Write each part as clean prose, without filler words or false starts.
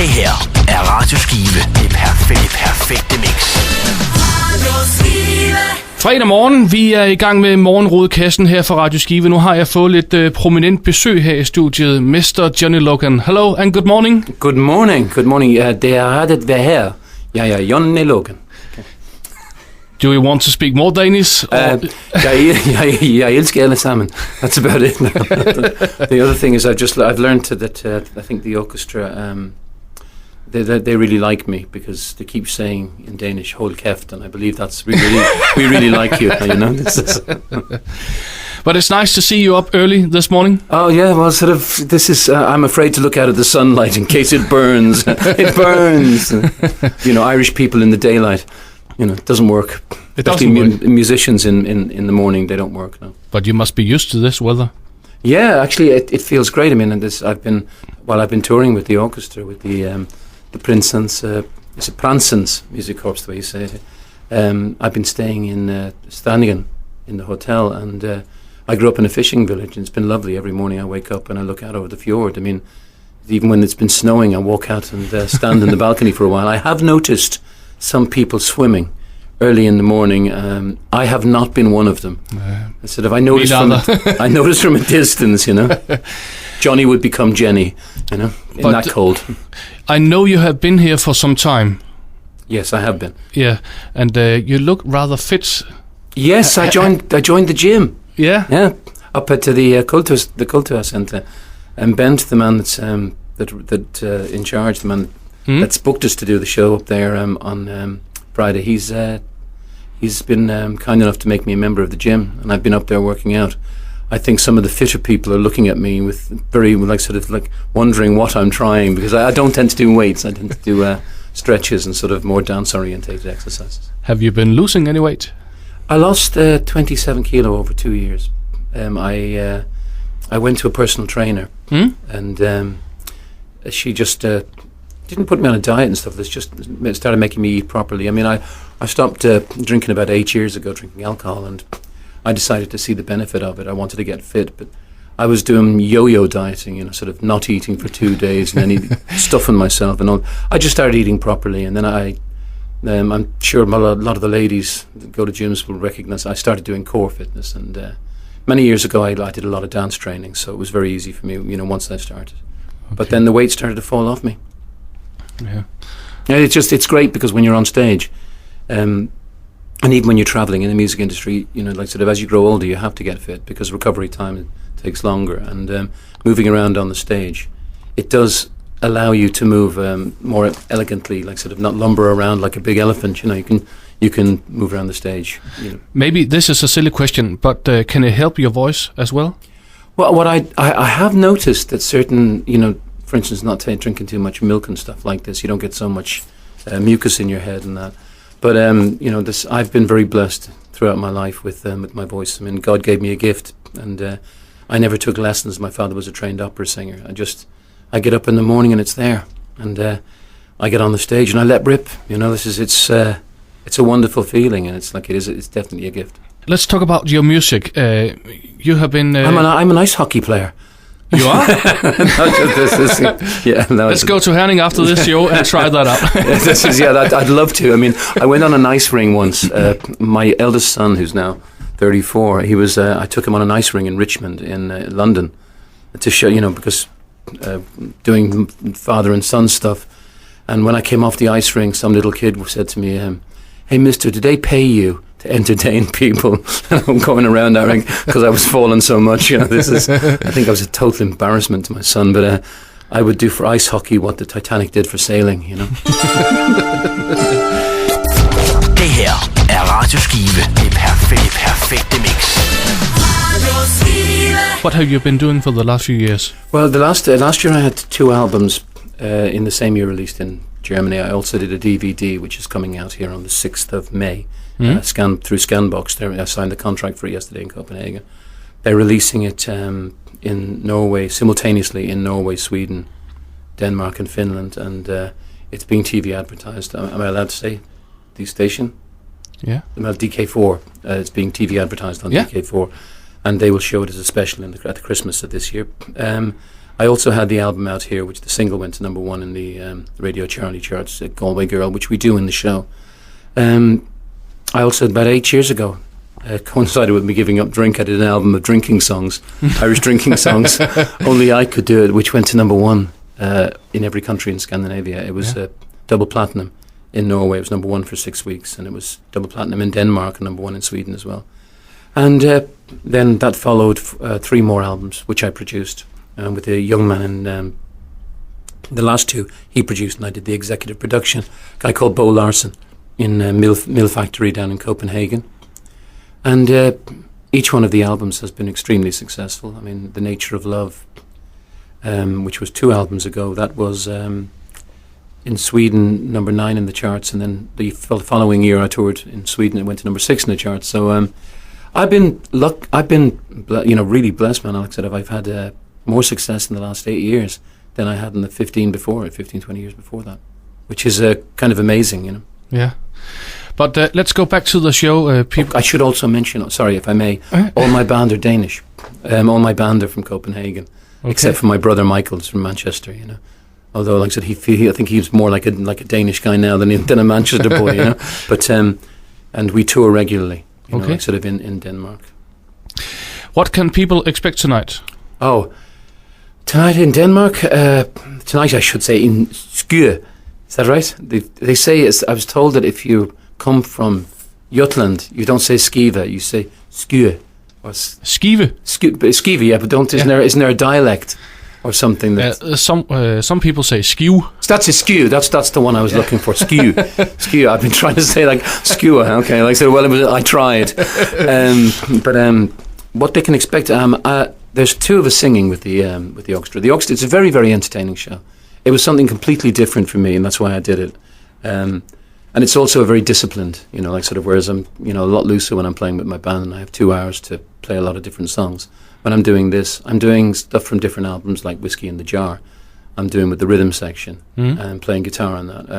Det her er Radio Skive. Det perfekte mix. Fredag morgen, vi er i gang med morgenrodekassen her for Radio Skive. Nu har jeg fået lidt prominent besøg her i studiet. Mr. Johnny Logan. Hello and good morning. Good morning. Det er rart at være her. Jeg er Johnny Logan. Do you want to speak more Danish? Jeg elsker alle sammen. That's about it. The other thing is I've learned that I think the orchestra they really like me because they keep saying in Danish "hold kæft," and I believe we really like you. You know. But it's nice to see you up early this morning. Oh yeah, well, this is. I'm afraid to look out at the sunlight in case it burns. It burns. You know, Irish people in the daylight. You know, it doesn't work. It doesn't work. Musicians in the morning, they don't work. No. But you must be used to this weather. Yeah, actually, it feels great. I mean, and I've been touring with the orchestra with the Prinsens, it's a Pransens music corps, the way you say it. I've been staying in Stanigen in the hotel, and I grew up in a fishing village, and it's been lovely. Every morning I wake up and I look out over the fjord. I mean, even when it's been snowing, I walk out and stand in the balcony for a while. I have noticed some people swimming early in the morning. I have not been one of them. I noticed from a distance, you know. Johnny would become Jenny, you know, in that cold. I know you have been here for some time. Yes, I have been. Yeah, and you look rather fit. Yes, I joined the gym. Yeah, up at the Kulturcenter, and Bent, the man that's in charge, the man that's booked us to do the show up there on Friday. He's been kind enough to make me a member of the gym, and I've been up there working out. I think some of the fitter people are looking at me with very wondering what I'm trying, because I don't tend to do weights. I tend to do stretches and sort of more dance-orientated exercises. Have you been losing any weight? I lost 27 kilo over 2 years. I went to a personal trainer, and she just didn't put me on a diet and stuff. This just started making me eat properly. I mean, I stopped drinking about 8 years ago, drinking alcohol, and I decided to see the benefit of it. I wanted to get fit, but I was doing yo-yo dieting, you know, sort of not eating for 2 days and then stuffing myself and all. I just started eating properly, and then I'm sure a lot of the ladies that go to gyms will recognise I started doing core fitness, and many years ago I did a lot of dance training, so it was very easy for me, you know, once I started. Okay. But then the weight started to fall off me. Yeah, it's great because when you're on stage, and even when you're travelling in the music industry, you know, as you grow older, you have to get fit because recovery time takes longer. And moving around on the stage, it does allow you to move more elegantly, not lumber around like a big elephant. You know, you can move around the stage. You know. Maybe this is a silly question, but can it help your voice as well? Well, what I have noticed that certain, you know, for instance, not drinking too much milk and stuff like this, you don't get so much mucus in your head and that. But you know, I've been very blessed throughout my life with my voice. I mean, God gave me a gift, and I never took lessons. My father was a trained opera singer. I get up in the morning and it's there, and I get on the stage and I let rip. You know, it's a wonderful feeling, and it's definitely a gift. Let's talk about your music. You have been. I'm an ice hockey player. You are? Let's go to Herning after this show and try that out. I'd love to. I mean, I went on an ice ring once. My eldest son, who's now 34, I took him on an ice ring in Richmond in London to show, you know, because doing father and son stuff. And when I came off the ice ring, some little kid said to me, "Hey, mister, did they pay you to entertain people?" I'm going around that ring because I was falling so much. You know, I think I was a total embarrassment to my son, but I would do for ice hockey what the Titanic did for sailing, you know. Det her er Radio Skive. Det perfekte mix. What have you been doing for the last few years? Well, the last year I had 2 albums in the same year released in Germany. I also did a DVD which is coming out here on the 6th of May. Through Scanbox. I signed the contract for it yesterday in Copenhagen. They're releasing it in Norway, simultaneously in Norway, Sweden, Denmark and Finland, and it's being TV advertised. Am I allowed to say the station? Yeah. Well, DK4. It's being TV advertised on DK4, and they will show it as a special at the Christmas of this year. I also had the album out here, which the single went to number 1 in the Radio Charlie charts, Galway Girl, which we do in the show. I also, about 8 years ago, coincided with me giving up drink. I did an album of drinking songs, Irish drinking songs. Only I could do it, which went to number 1 in every country in Scandinavia. It was double platinum in Norway. It was number 1 for 6 weeks, and it was double platinum in Denmark and number 1 in Sweden as well. And then that followed 3 more albums, which I produced with a young man in the last 2 he produced, and I did the executive production. A guy called Bo Larsen in Mill Factory down in Copenhagen. And each one of the albums has been extremely successful. I mean, The Nature of Love, which was 2 albums ago, that was in Sweden number 9 in the charts, and then the following year I toured in Sweden. It went to number 6 in the charts. So I've been really blessed, man. Alex said I've had more success in the last 8 years than I had in the 15, 20 years before that, which is kind of amazing, Yeah. But let's go back to the show. I should also mention, sorry if I may, all my band are Danish. All my band are from Copenhagen, except for my brother Michael's from Manchester, Although, like I said, I think he's more like a Danish guy now than a Manchester boy, But and we tour regularly, sort of in Denmark. What can people expect tonight? Oh, tonight in Denmark. Tonight, I should say, in Skive. Is that right? They say, I was told that if you come from Jutland, you don't say Skive, you say Skive. Skive? Skive, yeah, but isn't there a dialect or something? Some people say Skive. That's a Skive, that's the one I was looking for, Skive. Skive, I've been trying to say like Skive, okay, like I said, I tried. But what they can expect, there's 2 of us singing with the orchestra. It's a very, very entertaining show. It was something completely different for me, and that's why I did it. And it's also very disciplined, whereas I'm, a lot looser when I'm playing with my band, and I have 2 hours to play a lot of different songs. When I'm doing this, I'm doing stuff from different albums, like Whiskey in the Jar. I'm doing with the rhythm section and playing guitar on that.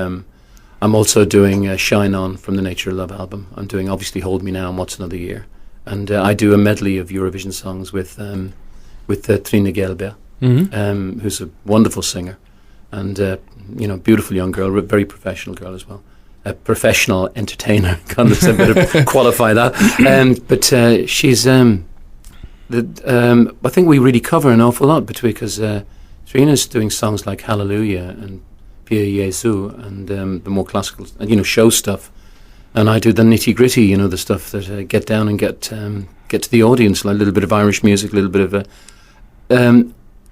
I'm also doing Shine On from the Nature of Love album. I'm doing, obviously, Hold Me Now and What's Another Year. And I do a medley of Eurovision songs with Trine Gelbjerg, who's a wonderful singer. And, beautiful young girl, very professional girl as well. A professional entertainer, kind of better qualify that. But she's, I think we really cover an awful lot because Trina's doing songs like Hallelujah and Pia Jesu and the more classical, show stuff. And I do the nitty gritty, the stuff that get down and get to the audience, like a little bit of Irish music, a little bit of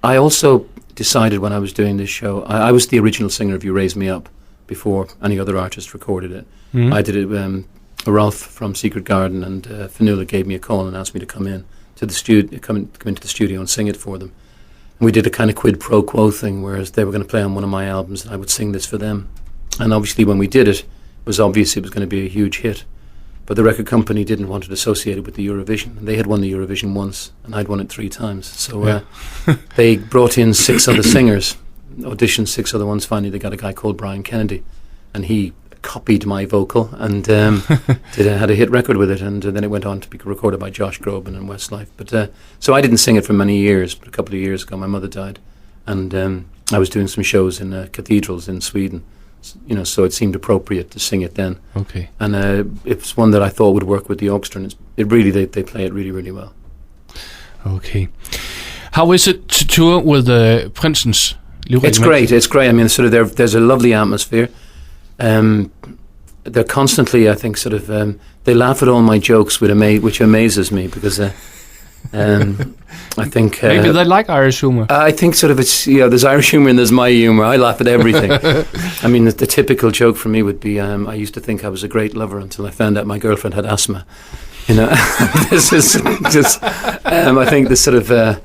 I also decided when I was doing this show, I was the original singer of You Raise Me Up before any other artist recorded it. I did it, Ralph from Secret Garden and Fanula gave me a call and asked me to come in to the studio, come into the studio and sing it for them. And we did a kind of quid pro quo thing, whereas they were going to play on one of my albums and I would sing this for them. And obviously when we did it, it was obvious it was going to be a huge hit. But the record company didn't want it associated with the Eurovision. They had won the Eurovision once, and I'd won it 3 times. So they brought in 6 other singers, auditioned 6 other ones. Finally, they got a guy called Brian Kennedy, and he copied my vocal and had a hit record with it. And then it went on to be recorded by Josh Groban and Westlife. But so I didn't sing it for many years. But a couple of years ago, my mother died, and I was doing some shows in cathedrals in Sweden. So it seemed appropriate to sing it then. Okay. And it's one that I thought would work with the orchestra, and they play it really, really well. Okay. How is it to tour with Prinsens? It's great. I mean, sort of there's a lovely atmosphere. They're constantly, I think, sort of they laugh at all my jokes, which amazes me because. I think maybe they like Irish humor. I think sort of it's there's Irish humor and there's my humor. I laugh at everything. I mean, the typical joke for me would be I used to think I was a great lover until I found out my girlfriend had asthma. This is just I think this sort of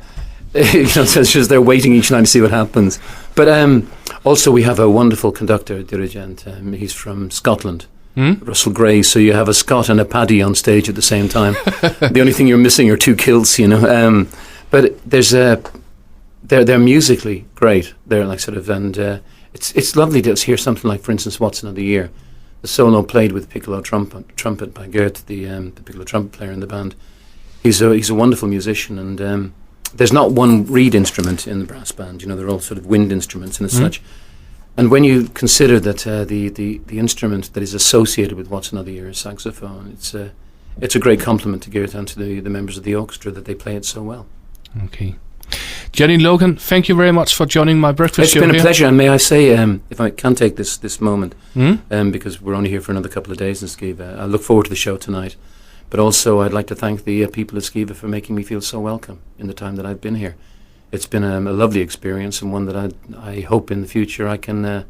it's just they're waiting each night to see what happens. But also we have a wonderful conductor, dirigent. He's from Scotland. Russell Gray, so you have a Scot and a Paddy on stage at the same time. The only thing you're missing are 2 kilts, but there's they're musically great. They're like sort of, and it's lovely to hear something like, for instance, What's Another Year, the solo played with piccolo trumpet by Gert, the piccolo trumpet player in the band. He's a wonderful musician, and there's not one reed instrument in the brass band. You know, they're all sort of wind instruments and as such. And when you consider that the instrument that is associated with What's Another Year is saxophone, it's a great compliment to give it onto the members of the orchestra that they play it so well. Okay. Johnny Logan, thank you very much for joining my breakfast show. It's been a pleasure, and may I say, if I can take this moment, because we're only here for another couple of days in Skive, I look forward to the show tonight. But also, I'd like to thank the people of Skive for making me feel so welcome in the time that I've been here. It's been a lovely experience, and one that I hope in the future I can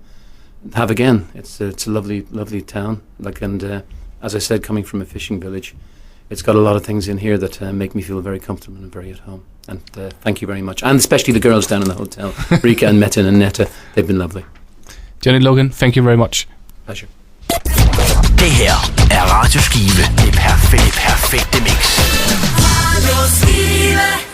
have again. It's a lovely town, and as I said, coming from a fishing village, it's got a lot of things in here that make me feel very comfortable and very at home. And thank you very much. And especially the girls down in the hotel, Rika and Metin and Netta, they've been lovely. Johnny Logan, thank you very much. Pleasure. Det her er Radio Skive. Det perfekte mix. Radio Skive.